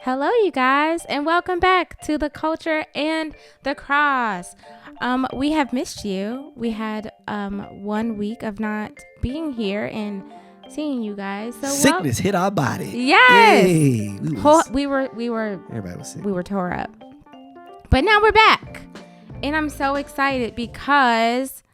Hello, you guys, and welcome back to the Culture and the Cross. We have missed you. We had 1 week of not being here and seeing you guys. So Sickness hit our body. Yes, Hey, we were everybody was sick. we were tore up, but now we're back, and I'm so excited because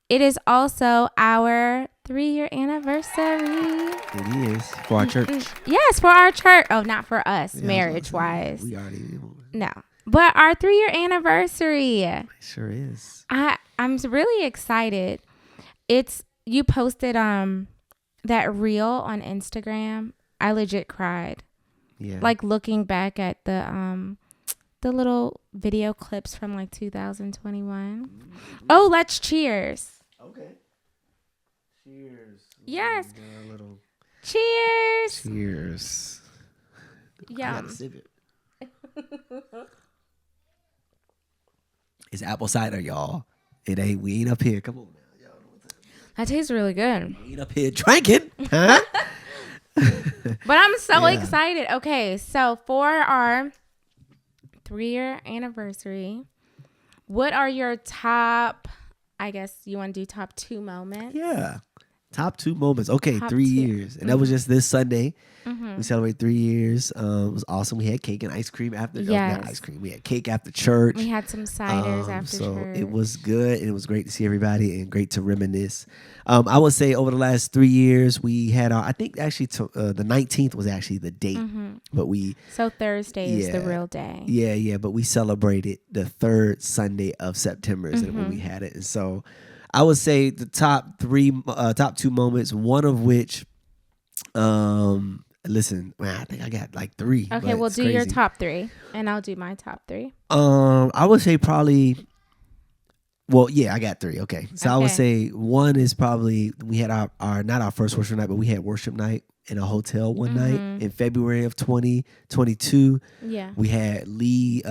it is also our 3-year anniversary. It is for our church. Yes, for our church. Oh, not for us, Yeah, marriage wise. We already. No, but our 3-year anniversary. It sure is. I'm really excited. You posted that reel on Instagram. I legit cried. Yeah. Like looking back at the little video clips from like 2021. Oh, let's cheers. Okay. Cheers. Yes. Cheers. Cheers. Yum. It's apple cider, y'all. We ain't up here. Come on now, y'all. That tastes really good. We ain't up here drinking, huh? But I'm so excited. Okay, so for our 3-year anniversary, what are your top, I guess you want to do top 2 moments? Yeah. Top 2 moments. Okay, Top 3 2. years. And that was just this Sunday. Mm-hmm. We celebrated 3 years. It was awesome. We had cake and ice cream after. Yes. Not ice cream. We had cake after church. We had some ciders after so church. it was good, and it was great to see everybody and great to reminisce. I would say over the last 3 years, we had I think actually the 19th was actually the date, but So Thursday is the real day. Yeah, but we celebrated the 3rd Sunday of September is when we had it, and so I would say the top 2 moments, one of which, listen, man, I think I got like 3. Okay, we'll do your top 3, and I'll do my top 3. I would say probably. Well, yeah, I got 3. Okay. So I would say one is probably we had our not our first worship night, but we had worship night in a hotel one night in February of 2022. Yeah. We had Lee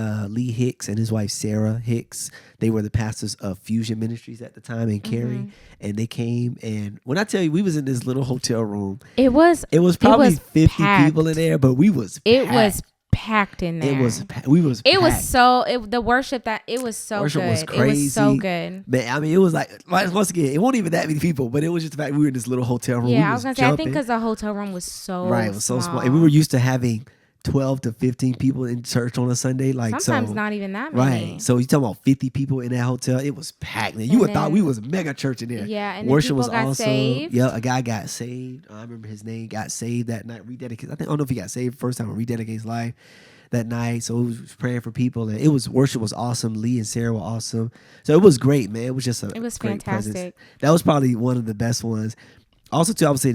Hicks and his wife Sarah Hicks. They were the pastors of Fusion Ministries at the time in Cary, and they came, and when I tell you we was in this little hotel room, it was probably 50 packed. people in there, but we was it packed. was packed in there. It was packed. The worship that it was so Worship good. was crazy. It was so good. Man, I mean, it was like once again, it wasn't even that many people, but it was just the fact we were in this little hotel room. Yeah, I was gonna say I think because the hotel room was so it was so small, and we were used to having 12 to 15 people in church on a Sunday. Like sometimes not even that many. Right. So you talking about 50 people in that hotel? It was packed. Man, you would thought we was a mega church in there. Yeah, and worship people was got awesome. saved. Yeah, a guy got saved. I remember his name got saved that night. Rededicated. I don't know if he got saved first time or rededicated his life that night. So it was praying for people, and worship was awesome. Lee and Sarah were awesome. So it was great, man. It was just it was great fantastic. presence. That was probably one of the best ones. Also, too, I would say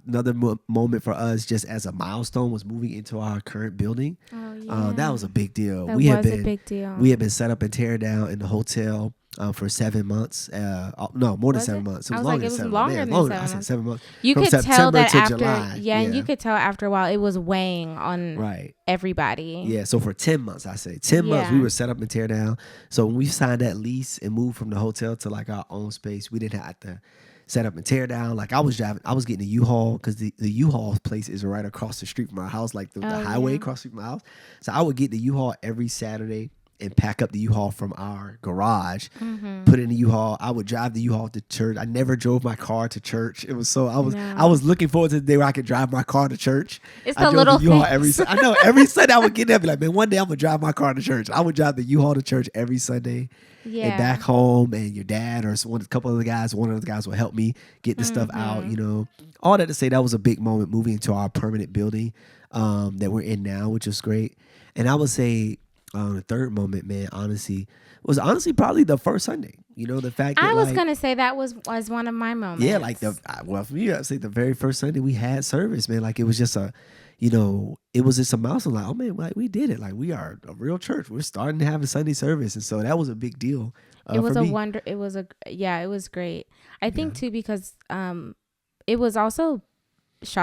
another moment for us, just as a milestone, was moving into our current building. Oh yeah, that was a big deal. That was a big deal. We had been set up and teared down in the hotel for 7 months. No, more than 7 months. It was longer than 7 months. I said 7 months. You From could tell September that to after, July. and you could tell after a while it was weighing on everybody. Yeah, so for 10 months, I say 10 months, we were set up and tear down. So when we signed that lease and moved from the hotel to like our own space, we didn't have to set up and tear down. Like I was getting a U-Haul because the U-Haul place is right across the street from our house, like the highway across the street from my house. So I would get the U-Haul every Saturday and pack up the U-Haul from our garage, put it in the U-Haul. I would drive the U-Haul to church. I never drove my car to church. It was so I was looking forward to the day where I could drive my car to church. It's the little things. I know every Sunday I would get there and be like, man, one day I'm gonna drive my car to church. I would drive the U-Haul to church every Sunday. Yeah. And back home, and your dad or a couple of the guys, one of the guys would help me get the stuff out. You know, all that to say that was a big moment moving into our permanent building that we're in now, which is great. And I would say the third moment, man, was probably the first Sunday. You know, the fact that I was gonna say that was one of my moments. Yeah, like for me, I'd say the very first Sunday we had service, man. Like it was just it was just a milestone. Like, oh man, like we did it. Like we are a real church. We're starting to have a Sunday service, and so that was a big deal. It was for me. It was great. I think too because it was also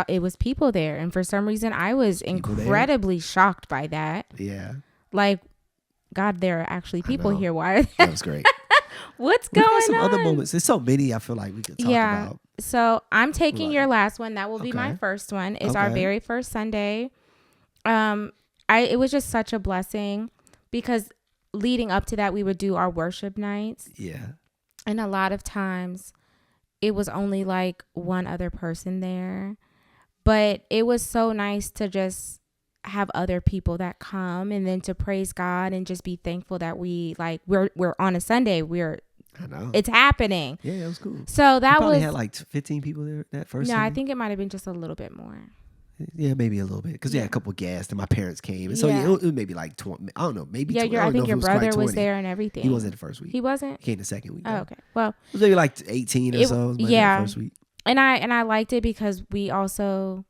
it was people there, and for some reason I was incredibly shocked by that. Yeah. Like, God, there are actually people here. Why? That was great. What's going on? Some other moments. There's so many I feel like we could talk about. So I'm taking your last one. That will be my first one. It's our very first Sunday. it was just such a blessing because leading up to that, we would do our worship nights. Yeah. And a lot of times it was only like one other person there. But it was so nice to just have other people that come and then to praise God and just be thankful that we're on a Sunday. I know. It's happening. Yeah, it was cool. So that probably had like 15 people there that first No, Sunday? I think it might have been just a little bit more. Yeah, maybe a little bit. Because we had a couple of guests and my parents came. And so it was maybe like 20. I don't know. Maybe 20. I think your brother was there and everything. He wasn't the first week. He wasn't? He came the second week. Oh, okay. Well. It was maybe like 18 or so. Yeah. The first week. And I liked it because we also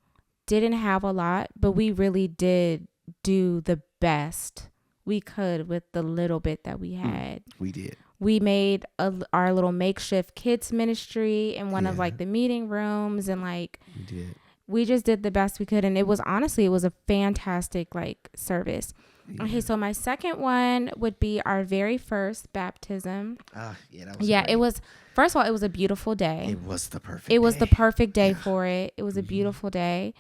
didn't have a lot, but we really did do the best we could with the little bit that we had. We did. We made our little makeshift kids ministry in one of like the meeting rooms, and like we did. We just did the best we could, and it was a fantastic like service. Yeah. Okay, so my second one would be our very first baptism. Yeah, that was great. It was. First of all, it was a beautiful day. It was the perfect. It was the perfect day for it. It was a beautiful day.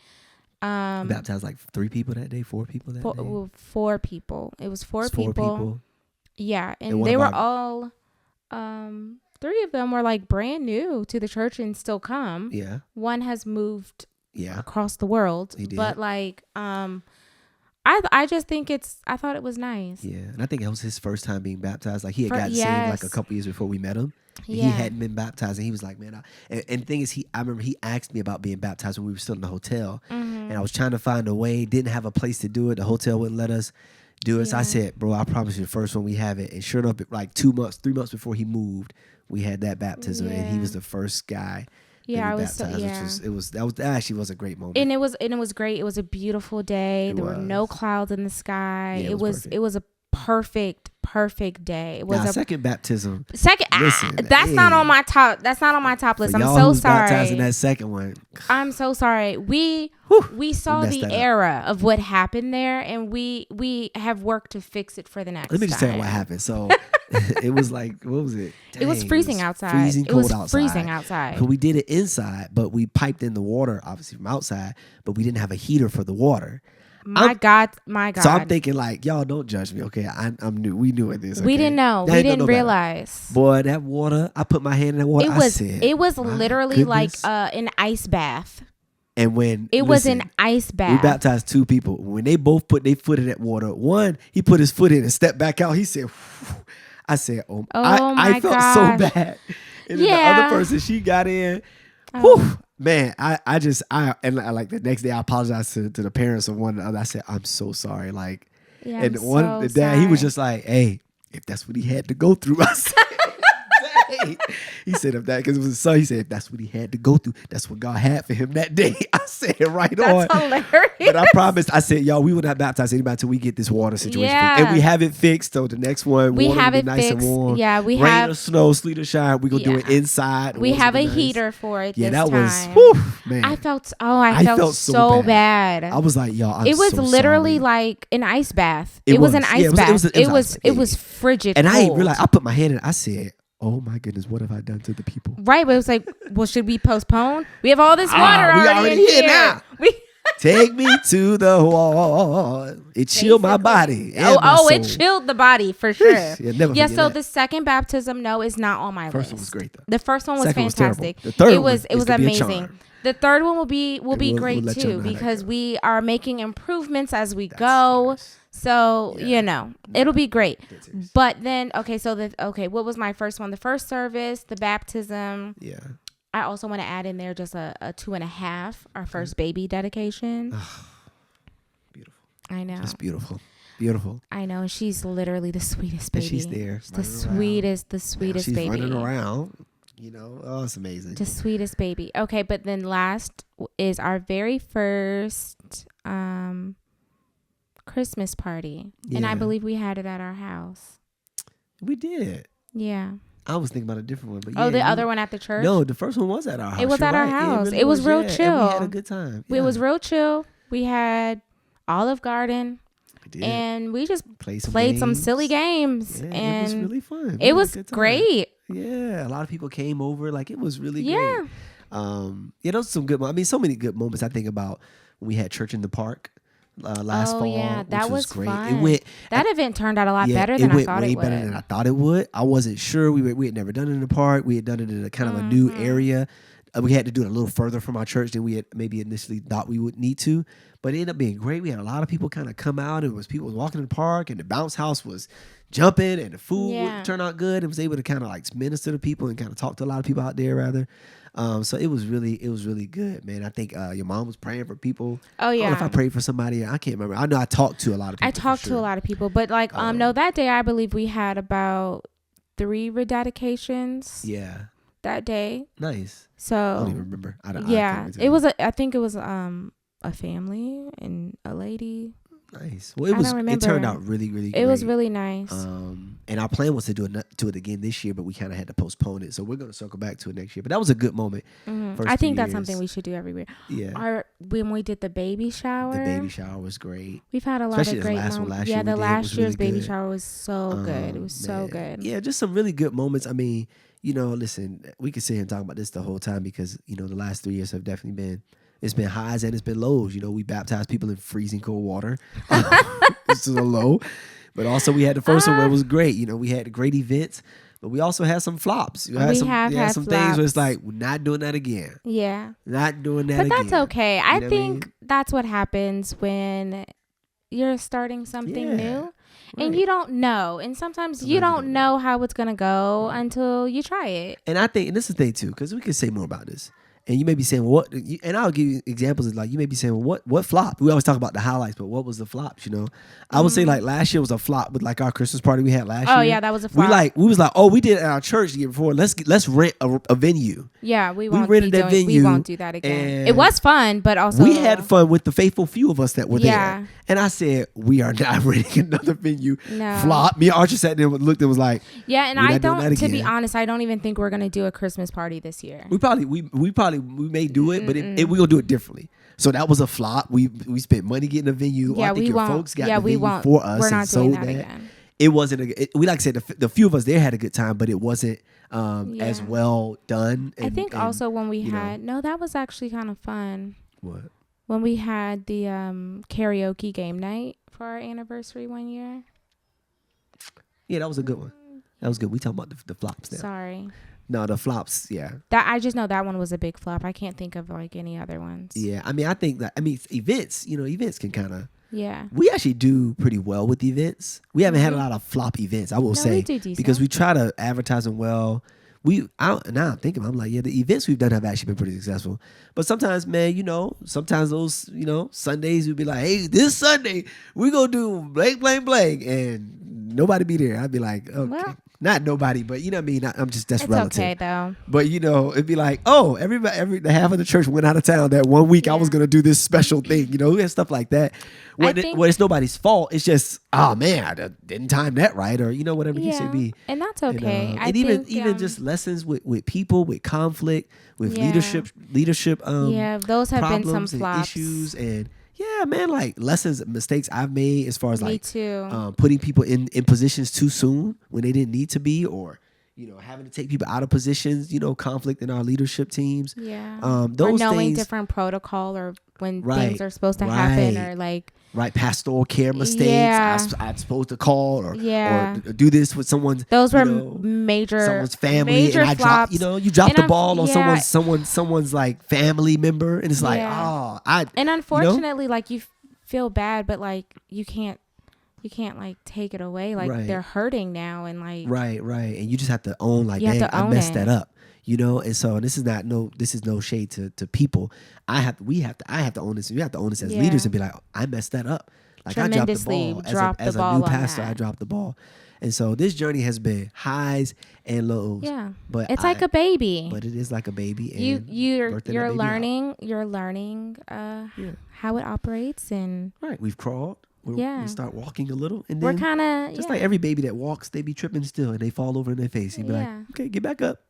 Baptized like 3 people that day, 4 people that day. 4 people. It was 4 people. 4 people. Yeah, and they were all. 3 of them were like brand new to the church and still come. Yeah. One has moved. Yeah. Across the world. He did. But like, I just think I thought it was nice. Yeah, and I think it was his first time being baptized. Like he had gotten saved like a couple years before we met him. Yeah. He hadn't been baptized, and he was like, "Man," and the thing is, I remember he asked me about being baptized when we were still in the hotel, and I was trying to find a way. Didn't have a place to do it. The hotel wouldn't let us do it. So I said, "Bro, I promise you, the first one we have it." And sure enough, like 3 months before he moved, we had that baptism, and he was the first guy. Yeah, I was. That actually was a great moment, and it was great. It was a beautiful day. There were no clouds in the sky. Yeah, it was a perfect day. It was a second baptism. Listen, that's not on my top. That's not on my top list. I'm so sorry. Baptized in that second one. I'm so sorry. We saw the era of what happened there, and we have worked to fix it for the next. Let me just tell you what happened. So it was like, what was it? Dang, it was freezing outside. Freezing cold outside. Freezing outside. So we did it inside, but we piped in the water, obviously from outside, but we didn't have a heater for the water. My God. So I'm thinking like, y'all don't judge me, okay? I'm new. We knew this. Okay? We didn't know. We didn't realize. Boy, that water, I put my hand in that water. It was literally like an ice bath. And when it was an ice bath, we baptized 2 people. When they both put their foot in that water, one, he put his foot in and stepped back out. He said, whew. I said, I felt so bad. And then the other person, she got in. Whew, man, I like the next day I apologized to the parents of one and the other. I said, I'm so sorry. Like, and the dad, he was just like, hey, if that's what he had to go through, I said, he said if that, because it was his son, he said if that's what he had to go through, that's what God had for him that day. I said right on. That's hilarious. But I promised, I said, y'all, we will not baptize anybody until we get this water situation fixed. And we have it fixed. So the next one, we water have will it be nice fixed. And warm. Yeah, we rain have or snow, sleet or shine. We're gonna do it inside. We have a heater for it. Yeah, this that was time. whew, man. I felt so bad. I was like, y'all, it was literally like an ice bath. It was an ice bath. It was frigid. And I ain't realized. I put my hand in. I said, oh my goodness, what have I done to the people? Right, but it was like, well, should we postpone? We have all this water already in here now. Take me to the wall. It chilled my body. It chilled the body for sure. So the second baptism, is not on my list. First one was great though. The first one was fantastic. The third it was amazing. The third one will be great too because we are making improvements as we go. Nice. So, it'll be great. But then, what was my first one? The first service, the baptism. Yeah. I also want to add in there just a 2.5, our first baby dedication. Beautiful. I know. Just beautiful. Beautiful. I know. She's literally the sweetest baby. And she's there. The sweetest she's baby. She's running around. It's amazing. The sweetest baby. Okay, but then last is our very first Christmas party. Yeah. And I believe we had it at our house. We did. Yeah. I was thinking about a different one. But the other one at the church? No, the first one was at our house. It was at our house. It was real chill. And we had a good time. Yeah. It was real chill. We had Olive Garden. And we just played some silly games. Yeah, and it was really fun. It was great. Yeah, a lot of people came over. Like, it was really great. Those are some good moments. I mean, so many good moments I think about when we had church in the park. last fall. Yeah, that was great. fun. That event turned out a lot better than I thought it would. It went way better than I thought it would. I wasn't sure. We had never done it in the park. We had done it in a kind of a new area. We had to do it a little further from our church than we had maybe initially thought we would need to. But it ended up being great. We had a lot of people kind of come out. And people was walking in the park, and the bounce house was jumping, and the food turned out good. And was able to kind of like minister to people and kind of talk to a lot of people out there rather. So it was really good, man. I think your mom was praying for people. Oh yeah. I don't know if I prayed for somebody. I can't remember. I know I talked to a lot of people. I talked to a lot of people, but like no, that day I believe we had about 3 rededications. Yeah. That day. Nice. So I don't even remember. I think it was a family and a lady. Nice. Well, it turned out really, really great. It was really nice. And our plan was to do it again this year, but we kind of had to postpone it. So we're going to circle back to it next year. But that was a good moment. I think that's something we should do every year. Yeah. When we did the baby shower. The baby shower was great. We've had a lot of great moments. Yeah, the last year's really baby good. shower was so good. It was so good. Yeah, just some really good moments. I mean, listen, we could sit here and talk about this the whole time because, the last 3 years have definitely been, it's been highs and it's been lows. We baptized people in freezing cold water. This is a low. But also we had the first one where it was great. We had great events, but we also had some flops. We had some things where it's like, we're not doing that again. Yeah. Not doing that again. But that's okay. I think that's what happens when you're starting something new. Right. And you don't know. And sometimes you don't know how it's going to go until you try it. And I think, and this is the thing too, because we could say more about this. And you may be saying, what? And I'll give you examples of like, you may be saying, well, what flopped? We always talk about the highlights, but what was the flops, I would say like last year was a flop with like our Christmas party we had last year. Oh yeah, that was a flop. We was like, oh, we did it at our church the year before. Let's rent a venue. Yeah, we won't do that again. It was fun, but also we had fun with the faithful few of us that were there. And I said, we are not renting another venue. No. Flop. Me and Archer sat there and looked and was like, yeah, and I don't, to be honest, I don't even think we're gonna do a Christmas party this year. We may do it, but we're gonna do it differently. So that was a flop. We spent money getting a venue. Yeah, I think your folks got the venue won't. for us. We're not doing that again. It wasn't. We like I said, the few of us there had a good time, but it wasn't as well done. I think also when we had that was actually kind of fun. What? When we had the karaoke game night for our anniversary one year. Yeah, that was a good one. That was good. We talking about the flops now. Sorry. No, the flops, yeah. That I just know that one was a big flop. I can't think of like any other ones. Yeah, I think events, events can kind of. Yeah. We actually do pretty well with events. We haven't had a lot of flop events, I will say. We do decent. Because we try to advertise them well. Now I'm thinking, I'm like, yeah, the events we've done have actually been pretty successful. But sometimes, man, sometimes those, Sundays we'd be like, hey, this Sunday we're going to do blank, blank, blank. And nobody be there. I'd be like, okay. Well, not nobody, but you know what I mean? I'm just, that's relative. Okay, though. But, it'd be like, oh, the half of the church went out of town that one week. I was going to do this special thing, and stuff like that. When it's nobody's fault. It's just, oh, man, I didn't time that right. Or, whatever the case may be. And that's okay. And even just lessons with people, with conflict, with leadership. Those have been some flops. Issues and. Yeah, man, like lessons, mistakes I've made as far as Me too. Putting people in positions too soon when they didn't need to be, or having to take people out of positions, conflict in our leadership teams. Yeah. Those or knowing things, different protocol or when things are supposed to happen or like. Right, pastoral care mistakes. I'm supposed to call or do this with someone. Those were someone's family. Major and I flops. You dropped the ball on someone's like family member, and it's like, And unfortunately, like you feel bad, but like you can't like take it away. Like they're hurting now, and like right, and you just have to own like, dang, I messed that up. And so this is no shade to people. I have to own this. We have to own this as leaders and be like, I messed that up. Like I dropped the ball as a new pastor. I dropped the ball, and so this journey has been highs and lows. Yeah, but it's like a baby. But it is like a baby. And you're learning how it operates and We've crawled. We start walking a little, and then we're kind of just like every baby that walks, they be tripping still, and they fall over in their face. You'd be like, okay, get back up.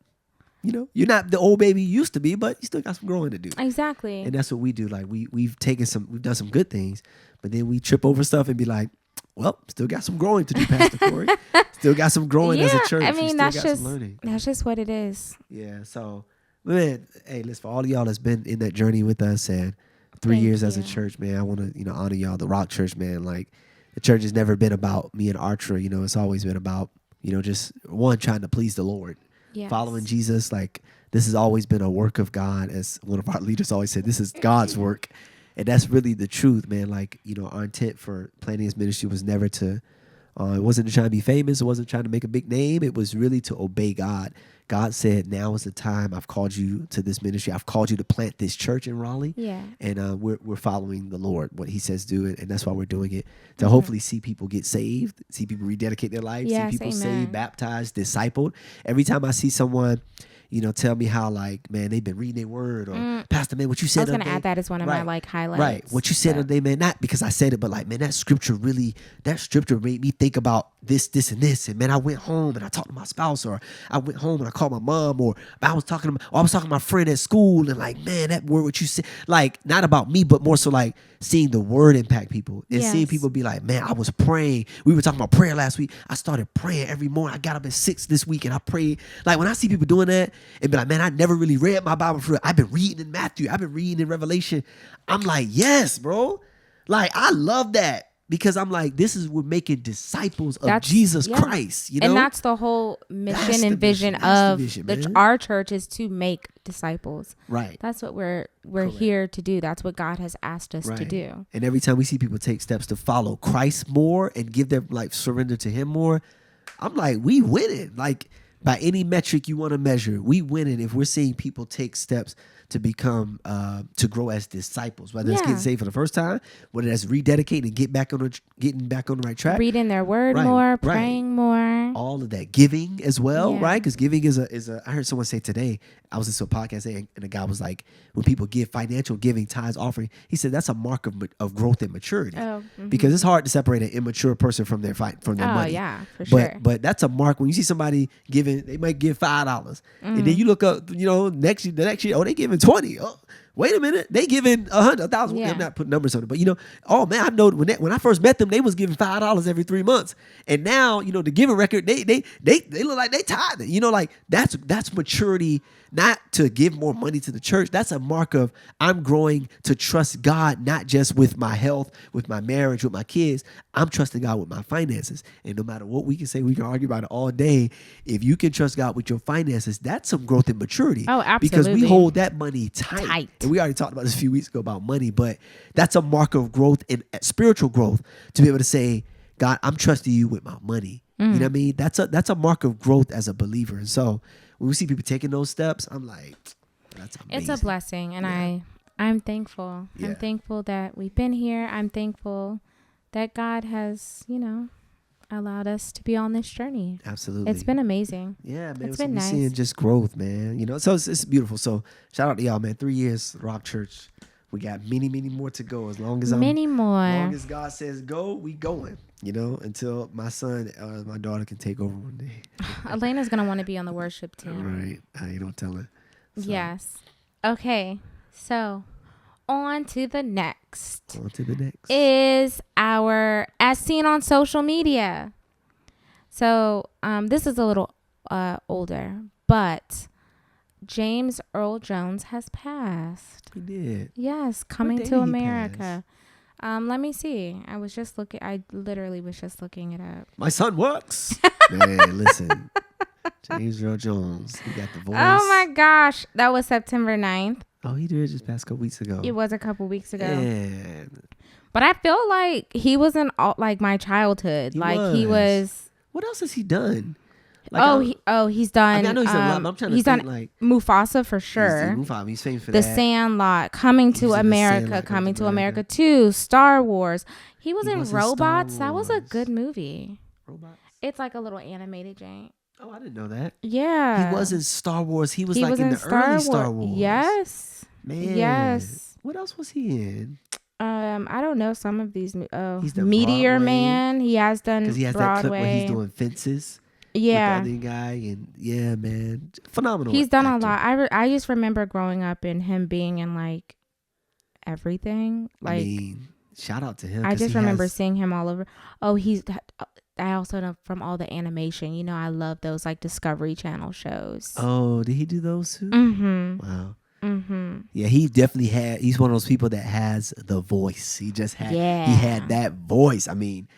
You're not the old baby you used to be, but you still got some growing to do. Exactly. And that's what we do. Like we've done some good things, but then we trip over stuff and be like, well, still got some growing to do, Pastor Corey. Still got some growing as a church. I mean, that's just what it is. Yeah. So, man, hey, listen, for all of y'all that's been in that journey with us and 3 years as a church, man. I want to, honor y'all, the Rock Church, man. Like, the church has never been about me and Archer. It's always been about, just one, trying to please the Lord, following Jesus. Like, this has always been a work of God. As one of our leaders always said, this is God's work. And that's really the truth, man. Like, our intent for planning this ministry was never to, it wasn't to try to be famous. It wasn't trying to make a big name. It was really to obey God. God said, now is the time. I've called you to this ministry. I've called you to plant this church in Raleigh. Yeah. And we're following the Lord, what he says do it. And that's why we're doing it, to hopefully see people get saved, see people rededicate their lives, see people saved, baptized, discipled. Every time I see someone, tell me how, like, man, they've been reading their word, or Pastor, man, what you said. I was going to add that as one of my like highlights. Right. What you said today, man, not because I said it, but like, man, that scripture made me think about this, and this. And man, I went home and I talked to my spouse, or I went home and I called my mom, or I was talking to my friend at school, and like, man, that word, what you said, like, not about me, but more so like seeing the word impact people and seeing people be like, man, I was praying. We were talking about prayer last week. I started praying every morning. I got up at 6 this week and I prayed. Like, when I see people doing that and be like, man, I never really read my Bible for it. I've been reading in Matthew. I've been reading in Revelation. I'm like, yes, bro. Like, I love that. Because I'm like, we're making disciples of Jesus Christ, And that's the whole mission and vision of our church, is to make disciples. Right. That's what we're here to do. That's what God has asked us to do. And every time we see people take steps to follow Christ more and give their life, surrender to him more, I'm like, we winning. Like, by any metric you want to measure, we winning if we're seeing people take steps to become, to grow as disciples, whether it's getting saved for the first time, whether that's rededicating and getting back on the right track, reading their word more, praying more, all of that, giving as well, right? Because giving is a. I heard someone say today, I was listening to a podcast, and the guy was like, when people give financial giving, tithes, offering, he said that's a mark of growth and maturity, because it's hard to separate an immature person from their money. Oh yeah, for sure. But that's a mark when you see somebody giving, they might give $5, and then you look up, the next year, oh, they giving 20. Oh, wait a minute, they giving 100,000. I'm not putting numbers on it, but oh man, I know when I first met them, they was giving $5 every 3 months, and now the giving record, they look like they tithing. Like, that's maturity. Not to give more money to the church. That's a mark of, I'm growing to trust God, not just with my health, with my marriage, with my kids. I'm trusting God with my finances. And no matter what we can say, we can argue about it all day. If you can trust God with your finances, that's some growth and maturity. Oh, absolutely. Because we hold that money tight. And we already talked about this a few weeks ago about money, but that's a mark of growth and spiritual growth, to be able to say, God, I'm trusting you with my money. You know what I mean? That's a mark of growth as a believer. And so when we see people taking those steps, I'm like, that's amazing. It's a blessing, and I'm thankful. Yeah. I'm thankful that we've been here. I'm thankful that God has, allowed us to be on this journey. Absolutely. It's been amazing. Yeah, man. It's been nice. Seeing just growth, man. So it's beautiful. So shout out to y'all, man. 3 years, Rock Church. We got many, many more to go. As long as long as God says go, we going. Until my son or my daughter can take over one day. Elena's gonna want to be on the worship team. Right. You don't tell her. So. Yes. Okay. So on to the next. Is our as seen on social media. So this is a little older, but James Earl Jones has passed. He did. Yes, coming to America. Let me see. I literally was just looking it up. My son works. Man, listen. James Earl Jones. He got the voice. Oh my gosh. That was September 9th. Oh, he did just past a couple weeks ago. It was a couple weeks ago. Yeah. But I feel like he was in like my childhood. He was. What else has he done? He's done. I know he's done a lot, but I'm trying to think, like Mufasa for sure. He's famous for The that. Sandlot, Coming to America, Coming to America 2, Star Wars. He was in Robots. That was a good movie. Robots? It's like a little animated jank. Oh, I didn't know that. Yeah. He was in Star Wars. He was in the early Star Wars. Yes. Man. Yes. What else was he in? I don't know some of these. He's done Meteor Broadway. Man. He has done because he has Broadway. that clip where he's doing fences. Yeah. With the other guy, and yeah, man, phenomenal. He's done a lot. I just remember growing up and him being in like everything. Like, I mean, shout out to him. I just remember seeing him all over. Oh, I also know from all the animation. I love those like Discovery Channel shows. Oh, did he do those too? Mm-hmm. Wow. Yeah, he definitely had. He's one of those people that has the voice. He just had. Yeah. He had that voice. I mean,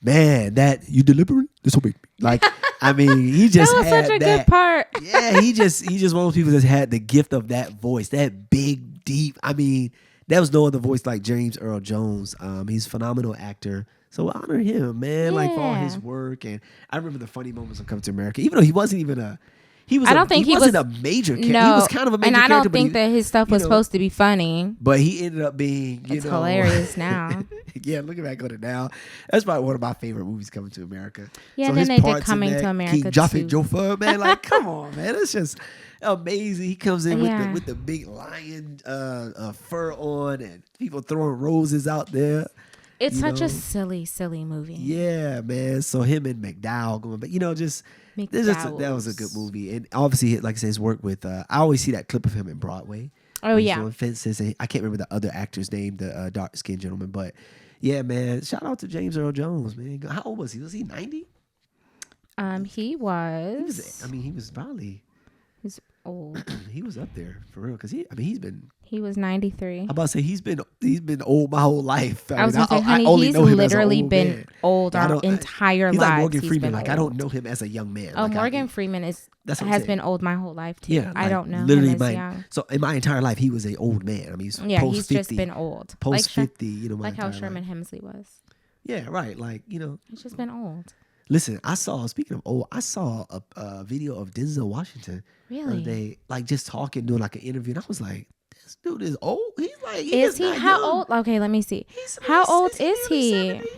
man, that you delivering this will be like. I mean, he just that was had such a that. good part. Yeah, he just one of those people that had the gift of that voice, that big, deep. I mean, there was no other voice like James Earl Jones. He's a phenomenal actor. So honor him, man. Like for all his work. And I remember the funny moments of Coming to America, even though he wasn't even a. He was. He wasn't a major character. No, he was kind of a major character. And I don't think that his stuff was supposed to be funny. But he ended up being, it's hilarious now. Yeah, looking back on it now, that's probably one of my favorite movies, Coming to America. Yeah, so then they did Coming to America King Joffrey Jofa, man, like come on, man, it's just amazing. He comes in with the big lion fur on, and people throwing roses out there. It's such a silly movie. Yeah, man. So him and McDowell going, but just. That was a good movie, and obviously, like I said, his work with I always see that clip of him in Broadway. Oh yeah, doing Fences, and I can't remember the other actor's name, the dark skinned gentleman, but yeah, man, shout out to James Earl Jones, man. How old was he? Was he 90? He was. He was probably. He's old. He was up there for real, because he's been. He was 93. I'm about to say he's been old my whole life. I was going to say, honey, he's literally been old our entire lives. He's like Morgan Freeman. Like, I don't know him as a young man. Oh, Morgan Freeman has been old my whole life, too. Yeah, I don't know literally him as young. So in my entire life, he was an old man. I mean, he's post 50. He's just been old. Post 50, like how Sherman Hemsley was. Yeah, right. Like, He's just been old. Listen, speaking of old, I saw a video of Denzel Washington the other day, like just talking, doing like an interview, and I was like, this dude is old. He's like, is he? How old? Okay, let me see. How old is he? 70.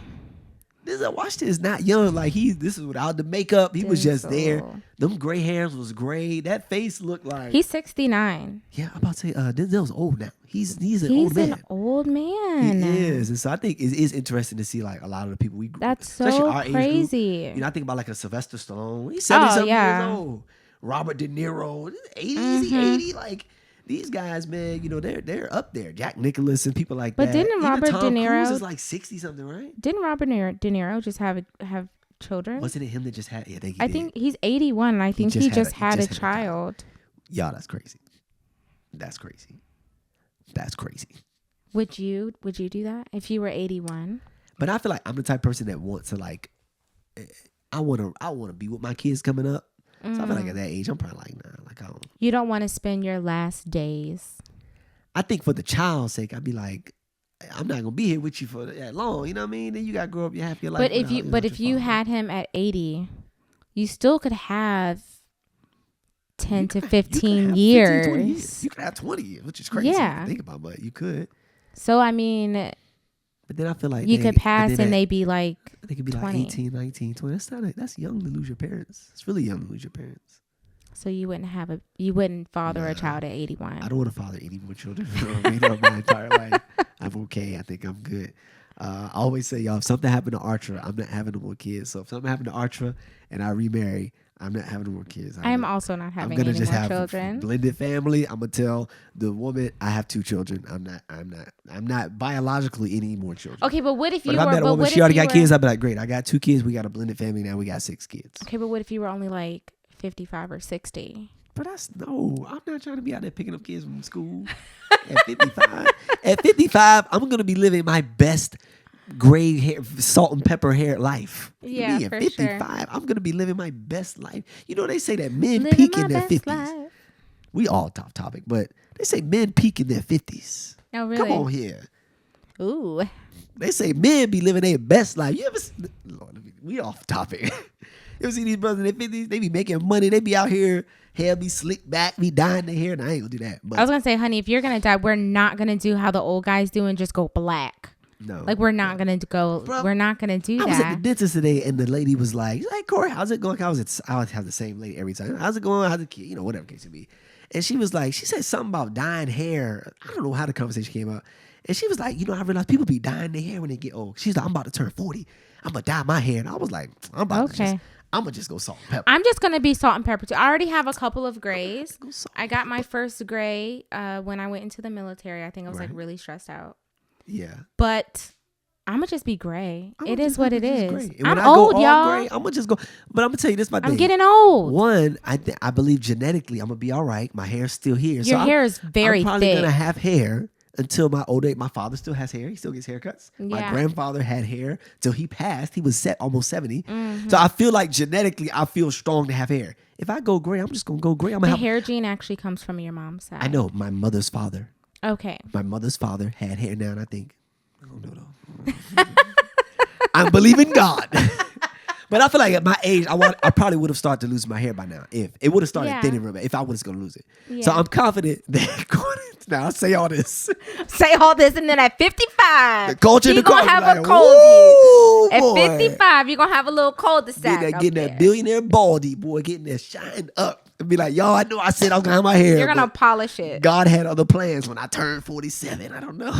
Denzel Washington is not young. Like this is without the makeup. He was just there. Them gray hairs was gray. That face looked like he's 69. Yeah, I'm about to say Denzel's old now. He's an old man. He's an old man. He is, and so I think it is interesting to see like a lot of the people we grew. That's so crazy. Group, I think about like a Sylvester Stallone. He's 70 years old. Robert De Niro, 80, like. These guys, man, they're up there. Jack Nicklaus and people like that. But didn't Robert De Niro Cruise is like 60 something, right? Didn't Robert De Niro just have children? Wasn't it him that just had? Yeah, I think he's 81. And I think he just had a child. Yeah, that's crazy. That's crazy. Would you do that if you were 81? But I feel like I'm the type of person that wants to like. I want to be with my kids coming up. So I feel like at that age, I'm probably like, nah, like I don't. You don't want to spend your last days. I think for the child's sake, I'd be like, I'm not gonna be here with you for that long. You know what I mean? Then you gotta grow up. You have your life. But if you had him at 80, you still could have 10 to 15 years. 20 years. You could have 20 years, which is crazy. Yeah. To think about, but you could. So I mean. But then I feel like you could pass and they be like they could be 20. Like 18, 19, 20. That's young to lose your parents. It's really young to lose your parents. So you wouldn't father a child at 81. I don't want to father any more children my entire life. I'm okay. I think I'm good. I always say, y'all, if something happened to Archer, I'm not having no more kids. So if something happened to Archer and I remarry, I'm not having no more kids. I'm also not having any more children. A blended family. I'm gonna tell the woman I have 2 children. I'm not biologically any more children. Okay, but what if you were? If I met a woman, she already got kids. I'd be like, great. I got 2 kids. We got a blended family now. We got 6 kids. Okay, but what if you were only like 55 or 60? But I'm not trying to be out there picking up kids from school at 55. At 55, I'm gonna be living my best gray hair, salt and pepper hair life. Yeah, me at for 55, sure. I'm gonna be living my best life. They say that men peak in their 50s. Life. We all top topic, but they say men peak in their 50s. Oh, really? Come on here. Ooh. They say men be living their best life. You ever? Lord, we off topic. You ever see these brothers in their 50s? They be making money. They be out here. Hair be slicked back, be dyeing their hair, and I ain't gonna do that. But I was gonna say, honey, if you're gonna dye, we're not gonna do how the old guys do and just go black. No, like we're not gonna go. Bro, we're not gonna do that. I was at the dentist today, and the lady was like, Corey, how's it going? I always have the same lady every time. How's it going? How's the kid? Whatever case it be. And she was like, she said something about dyeing hair. I don't know how the conversation came up. And she was like, I realized people be dyeing their hair when they get old. She's like, I'm about to turn 40. I'm gonna dye my hair. And I was like, I'm gonna just go salt and pepper. I'm just gonna be salt and pepper too. I already have a couple of grays. I got my first gray when I went into the military. I think I was like really stressed out. Yeah. But I'm gonna just be gray. I'm It is what it is. Gray. And I'm when old, I go y'all. all gray, I'm gonna just go. But I'm gonna tell you this, my I'm thing. getting old. One, I believe genetically I'm gonna be all right. My hair's still here. Your hair is very I'm probably thick. gonna have hair until my old age. My father still has hair. He still gets haircuts. Yeah. My grandfather had hair till he passed. He was almost 70. So I feel like genetically I feel strong to have hair. If I go gray, I'm just gonna go gray. The hair gene actually comes from your mom's side. I know my mother's father. Okay. My mother's father had hair now, and I think I don't know though. I believe in God. But I feel like at my age, I probably would have started to lose my hair by now. If it would have started thinning real bad, if I was going to lose it. Yeah. So I'm confident that now I say all this. Say all this, and then at 55, the culture you're going to have like, a cold. At 55, you're going to have a little cul-de-sac. Getting that billionaire baldy, boy, getting that shine up. And be like, y'all, I know I said I was going to have my hair. You're going to polish it. God had other plans when I turned 47. I don't know.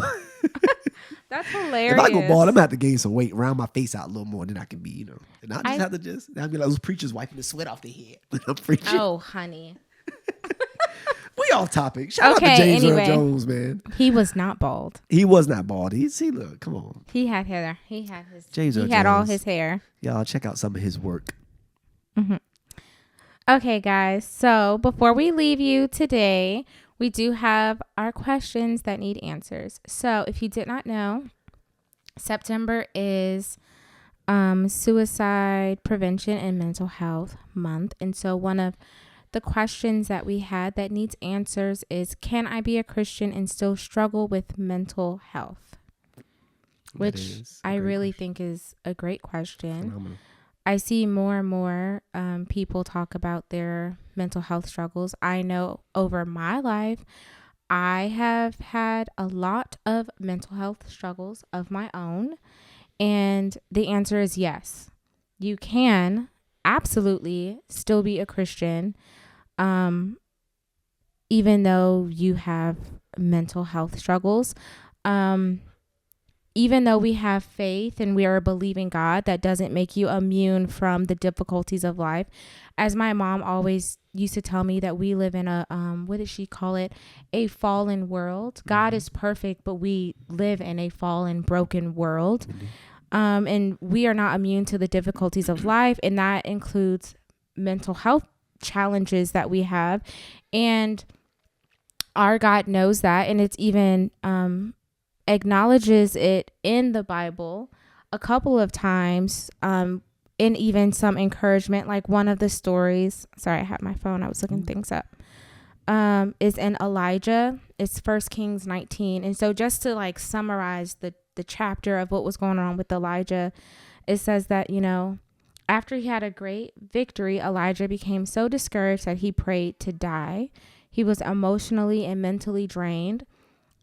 That's hilarious. If I go bald, I'm gonna have to gain some weight, round my face out a little more, then I can be, and I just have to I'll be like those preachers wiping the sweat off their head when I'm preaching. Oh, honey. We off topic. Shout out to James Earl Jones, man. He was not bald. He was not bald. He look, come on. He had hair. He had his. James Earl He had Jones. all his hair. Y'all check out some of his work. Mm-hmm. Okay, guys. So before we leave you today, we do have our questions that need answers. So if you did not know, September is Suicide Prevention and Mental Health Month. And so one of the questions that we had that needs answers is, can I be a Christian and still struggle with mental health? Which I really think is a great question. Phenomenal. I see more and more people talk about their mental health struggles. I know over my life, I have had a lot of mental health struggles of my own. And the answer is yes. You can absolutely still be a Christian, even though you have mental health struggles. Even though we have faith and we are believing God, that doesn't make you immune from the difficulties of life. As my mom always used to tell me, that we live in a, what did she call it? A fallen world. Mm-hmm. God is perfect, but we live in a fallen, broken world. Mm-hmm. And we are not immune to the difficulties of life. And that includes mental health challenges that we have. And our God knows that. And it's even, acknowledges it in the Bible a couple of times, and even some encouragement. Like one of the stories, sorry, I had my phone, I was looking things up, is in Elijah. It's 1 Kings 19. And so just to like summarize the chapter of what was going on with Elijah, it says that, after he had a great victory, Elijah became so discouraged that he prayed to die. He was emotionally and mentally drained.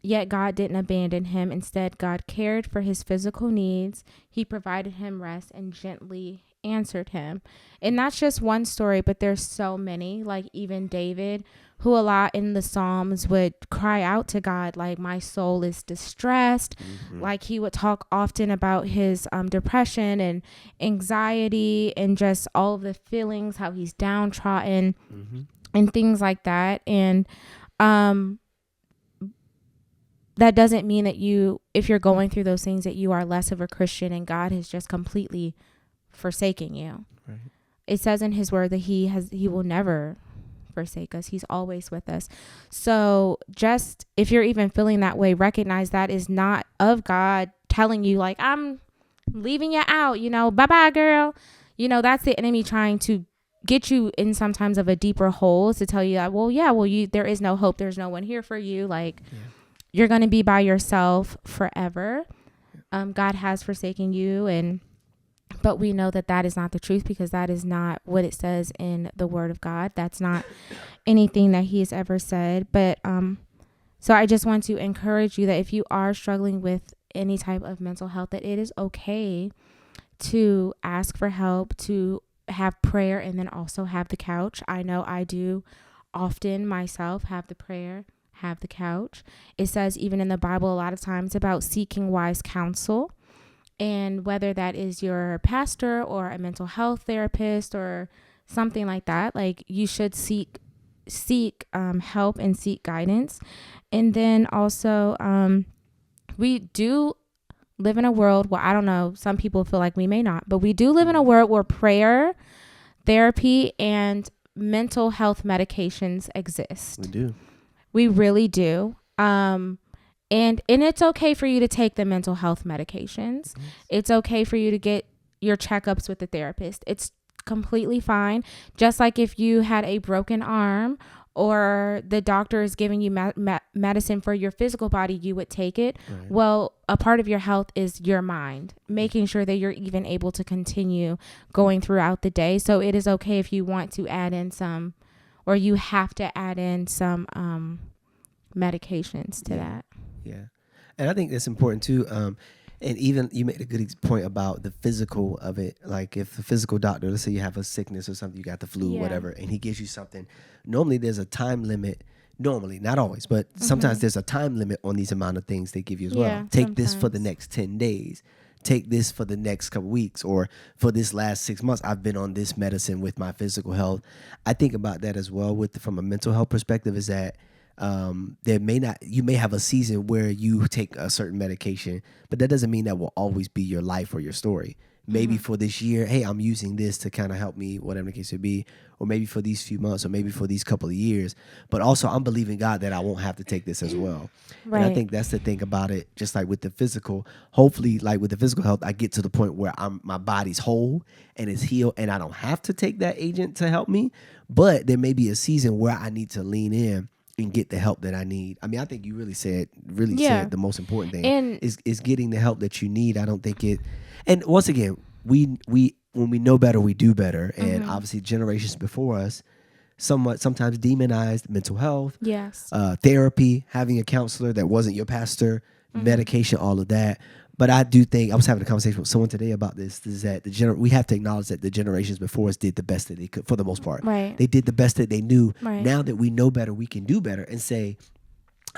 Yet God didn't abandon him. Instead, God cared for his physical needs. He provided him rest and gently answered him. And that's just one story, but there's so many. Like even David, who a lot in the Psalms would cry out to God, like, my soul is distressed. Mm-hmm. Like he would talk often about his depression and anxiety and just all of the feelings, how he's downtrodden, mm-hmm. and things like that. And that doesn't mean that if you're going through those things, that you are less of a Christian and God has just completely forsaken you. Right. It says in his word that he will never forsake us. He's always with us. So just if you're even feeling that way, recognize that is not of God telling you like, I'm leaving you out, bye-bye girl. That's the enemy trying to get you in sometimes of a deeper hole, to tell you that, there is no hope. There's no one here for you. Like, you're going to be by yourself forever. God has forsaken you. But we know that is not the truth, because that is not what it says in the word of God. That's not anything that he has ever said. But, so I just want to encourage you that if you are struggling with any type of mental health, that it is okay to ask for help, to have prayer, and then also have the couch. I know I do often myself have the prayer, have the couch. It says even in the Bible a lot of times about seeking wise counsel, and whether that is your pastor or a mental health therapist or something like that, like you should seek help and seek guidance. And then also we do live in a world where, I don't know, some people feel like we may not, but we do live in a world where prayer, therapy, and mental health medications exist. We do. We really do. And it's okay for you to take the mental health medications. It's okay for you to get your checkups with the therapist. It's completely fine. Just like if you had a broken arm or the doctor is giving you medicine for your physical body, you would take it. Right. Well, a part of your health is your mind, making sure that you're even able to continue going throughout the day. So it is okay if you want to add in some, or you have to add in some medications to that. Yeah. And I think that's important too. And even you made a good point about the physical of it. Like if the physical doctor, let's say you have a sickness or something, you got the flu, whatever, and he gives you something. Normally there's a time limit. Normally, not always, but sometimes there's a time limit on these amount of things they give you as well. Take this for the next 10 days. Take this for the next couple weeks, or for this last 6 months, I've been on this medicine with my physical health. I think about that as well from a mental health perspective, is that you may have a season where you take a certain medication, but that doesn't mean that will always be your life or your story. Maybe for this year, hey, I'm using this to kind of help me, whatever the case may be, or maybe for these few months, or maybe for these couple of years. But also, I'm believing God that I won't have to take this as well. Right. And I think that's the thing about it. Just like with the physical, hopefully, like with the physical health, I get to the point where my body's whole and it's healed, and I don't have to take that agent to help me. But there may be a season where I need to lean in and get the help that I need. I mean, I think you really said the most important thing is getting the help that you need. I don't think it. And once again, we when we know better, we do better. And obviously, generations before us sometimes demonized mental health, therapy, having a counselor that wasn't your pastor, medication, all of that. But I do think, I was having a conversation with someone today about this, is that we have to acknowledge that the generations before us did the best that they could, for the most part. Right. They did the best that they knew. Right. Now that we know better, we can do better and say,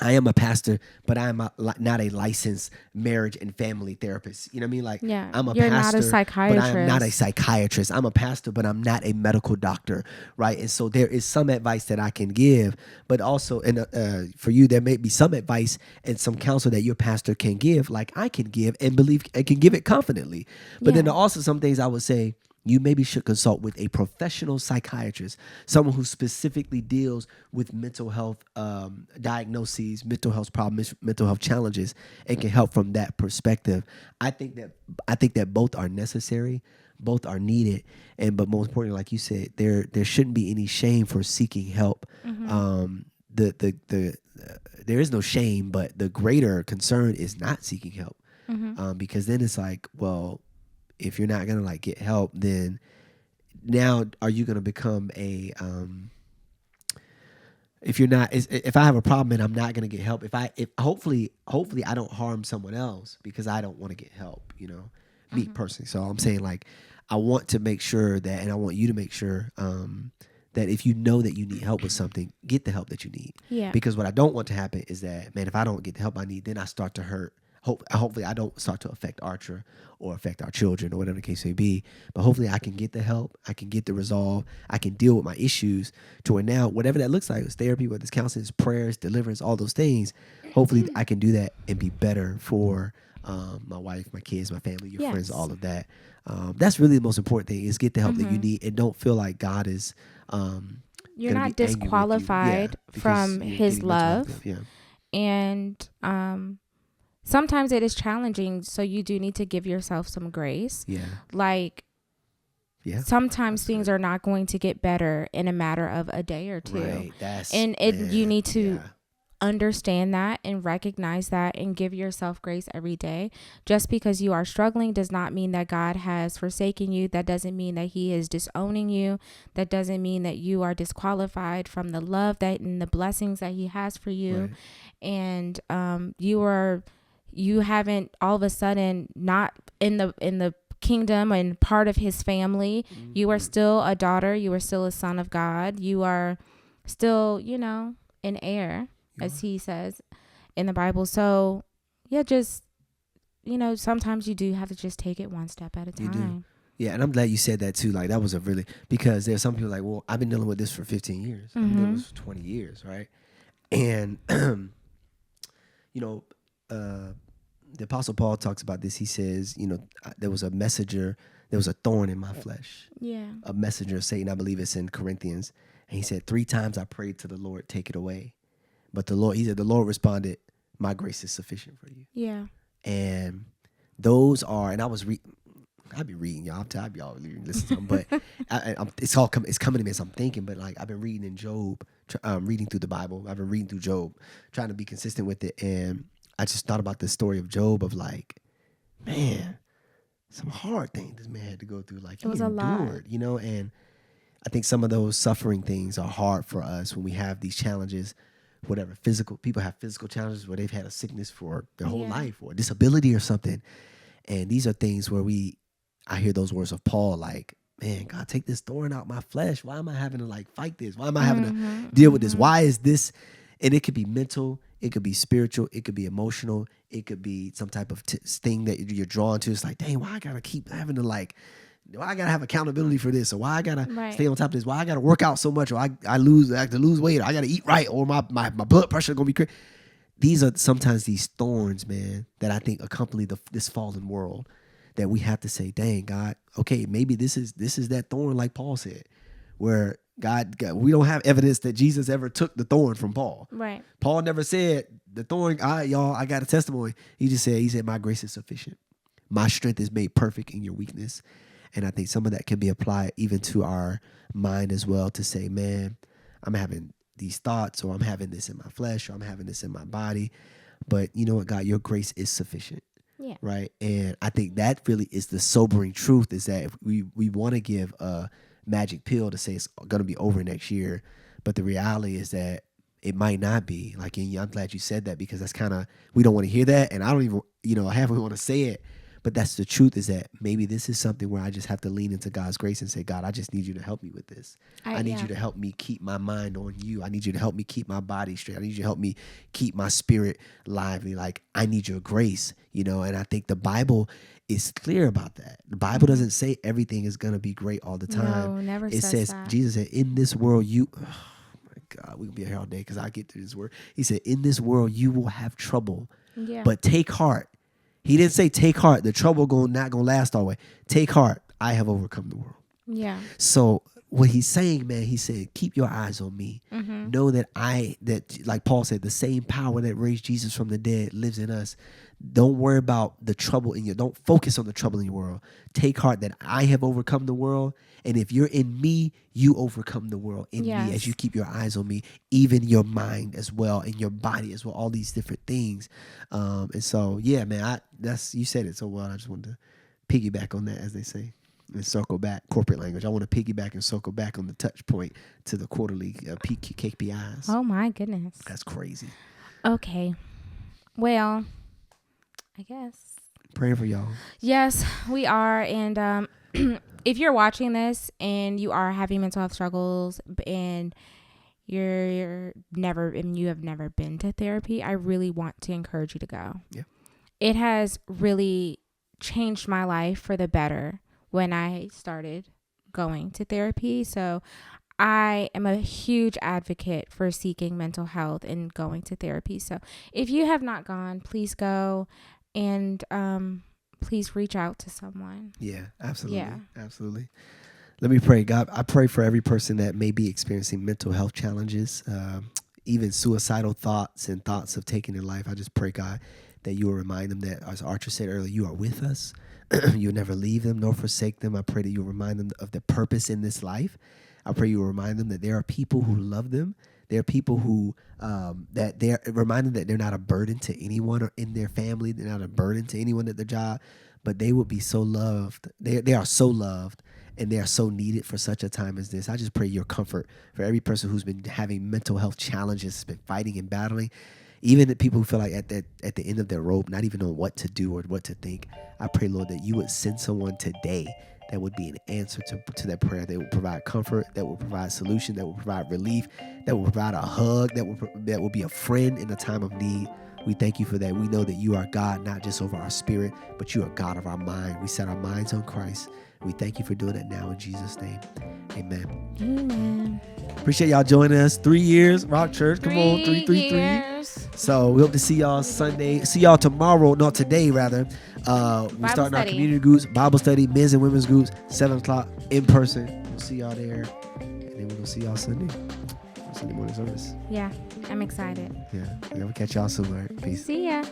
I am a pastor, but I am not a licensed marriage and family therapist. You know what I mean? Like, I'm a You're pastor, not a psychiatrist. but I am not a psychiatrist. I'm a pastor, but I'm not a medical doctor, right? And so there is some advice that I can give, but also, for you, there may be some advice and some counsel that your pastor can give, like I can give, and believe and can give it confidently. But then there are also some things I would say, you maybe should consult with a professional psychiatrist, someone who specifically deals with mental health diagnoses, mental health problems, mental health challenges, and can help from that perspective. I think that both are necessary, both are needed, but most importantly, like you said, there shouldn't be any shame for seeking help. There is no shame, but the greater concern is not seeking help, because then it's like, well, if you're not gonna like get help, then now are you gonna become a if I have a problem and I'm not gonna get help, if hopefully I don't harm someone else because I don't want to get help, me personally. So I'm saying, like, I want to make sure that, and I want you to make sure that if you know that you need help with something, get the help that you need. Yeah. Because what I don't want to happen is that, man, if I don't get the help I need, then I start to hurt. Hopefully I don't start to affect Archer or affect our children or whatever the case may be. But hopefully I can get the help, I can get the resolve, I can deal with my issues to where now, whatever that looks like, it's therapy, whether it's counseling, it's prayers, deliverance, all those things. Hopefully I can do that and be better for my wife, my kids, my family, your friends, all of that. That's really the most important thing, is get the help that you need, and don't feel like God is you're not disqualified from his love. And sometimes it is challenging, so you do need to give yourself some grace. Sometimes things are not going to get better in a matter of a day or two. You need to understand that and recognize that and give yourself grace every day. Just because you are struggling does not mean that God has forsaken you. That doesn't mean that he is disowning you. That doesn't mean that you are disqualified from the love that and the blessings that he has for you. And you haven't all of a sudden not in the kingdom and part of his family. You are still a daughter. You are still a son of God. You are still, an heir, as he says in the Bible. So just, sometimes you do have to just take it one step at a time. You do. Yeah, and I'm glad you said that too. Like, that was because there's some people like, well, I've been dealing with this for 15 years. I've been dealing with this for 20 years, right? And, the Apostle Paul talks about this. He says, there was a messenger, there was a thorn in my flesh. Yeah. A messenger of Satan, I believe it's in Corinthians. And he said, 3 times I prayed to the Lord, take it away. But the Lord responded, my grace is sufficient for you. Yeah. And those are, and I'll be reading y'all. I'll be all listen to them, but it's coming to me as I'm thinking. But like I've been reading in Job, reading through the Bible. I've been reading through Job, trying to be consistent with it. And I just thought about the story of Job of like, man, some hard things this man had to go through. Like he endured, and I think some of those suffering things are hard for us when we have these challenges. Whatever people have physical challenges where they've had a sickness for their whole life or a disability or something. And these are things where I hear those words of Paul, like, man, God, take this thorn out my flesh. Why am I having to like fight this? Why am I having to deal with this? Why is this? And it could be mental, it could be spiritual, it could be emotional, it could be some type of thing that you're drawn to. It's like, dang, why I gotta keep having to like, why I gotta have accountability for this, or why I gotta stay on top of this, why I gotta work out so much, or I have to lose weight, or I gotta eat right, or my blood pressure is gonna be crazy. These are sometimes these thorns, man, that I think accompany this fallen world, that we have to say, dang, God, okay, maybe this is that thorn, like Paul said, where God, we don't have evidence that Jesus ever took the thorn from Paul. Right. Paul never said the thorn, I got a testimony. He said, my grace is sufficient. My strength is made perfect in your weakness. And I think some of that can be applied even to our mind as well, to say, man, I'm having these thoughts, or I'm having this in my flesh, or I'm having this in my body. But you know what, God, your grace is sufficient. Yeah. Right. And I think that really is the sobering truth, is that if we want to give a magic pill to say it's going to be over next year. But the reality is that it might not be. Like, and I'm glad you said that, because that's kind of, we don't want to hear that. And I don't even, I haven't want to say it. But that's the truth, is that maybe this is something where I just have to lean into God's grace and say, God, I just need you to help me with this. I need you to help me keep my mind on you. I need you to help me keep my body straight. I need you to help me keep my spirit lively. Like, I need your grace, and I think the Bible is clear about that. The Bible doesn't say everything is going to be great all the time. No, never it says says, that. Jesus said, in this world, God, we can be here all day because I get through this word. He said, in this world, you will have trouble, but take heart. He didn't say take heart. The trouble not gonna last always. Take heart. I have overcome the world. Yeah. So what he's saying, man, he said, keep your eyes on me. Mm-hmm. Know that like Paul said, the same power that raised Jesus from the dead lives in us. Don't worry about the trouble don't focus on the trouble in your world. Take heart that I have overcome the world. And if you're in me, you overcome the world in me as you keep your eyes on me, even your mind as well, and your body as well, all these different things. And so, yeah, man, you said it so well. I just wanted to piggyback on that, as they say, and circle back, corporate language. I want to piggyback and circle back on the touch point to the quarterly KPIs. Oh, my goodness. That's crazy. Okay. Well, I guess. Praying for y'all. Yes, we are. And if you're watching this and you are having mental health struggles and you have never been to therapy, I really want to encourage you to go. Yeah. It has really changed my life for the better when I started going to therapy. So I am a huge advocate for seeking mental health and going to therapy. So if you have not gone, please go, and please reach out to someone. Yeah, absolutely. Yeah. Absolutely. Let me pray. God, I pray for every person that may be experiencing mental health challenges, even suicidal thoughts and thoughts of taking their life. I just pray, God, that you will remind them that, as Archer said earlier, you are with us. You'll never leave them nor forsake them. I pray that you'll remind them of the purpose in this life. I pray you'll remind them that there are people who love them. There are people who remind them that they're not a burden to anyone or in their family. They're not a burden to anyone at their job, but they will be so loved. They are so loved, and they are so needed for such a time as this. I just pray your comfort for every person who's been having mental health challenges, been fighting and battling. Even the people who feel like at the end of their rope, not even knowing what to do or what to think. I pray, Lord, that you would send someone today that would be an answer to that prayer, that will provide comfort, that will provide solution, that will provide relief, that will provide a hug, that will be a friend in a time of need. We thank you for that. We know that you are God, not just over our spirit, but you are God of our mind. We set our minds on Christ. We thank you for doing it now in Jesus' name. Amen. Amen. Appreciate y'all joining us. 3 years, Rock Church. Come on, 333. So we hope to see y'all Sunday. See y'all tomorrow. No, today rather. We starting our community groups, Bible study, men's and women's groups, 7:00 in person. We'll see y'all there, and then we're gonna see y'all Sunday morning service. Yeah, I'm excited. Yeah, we'll catch y'all soon. All right, peace. See ya.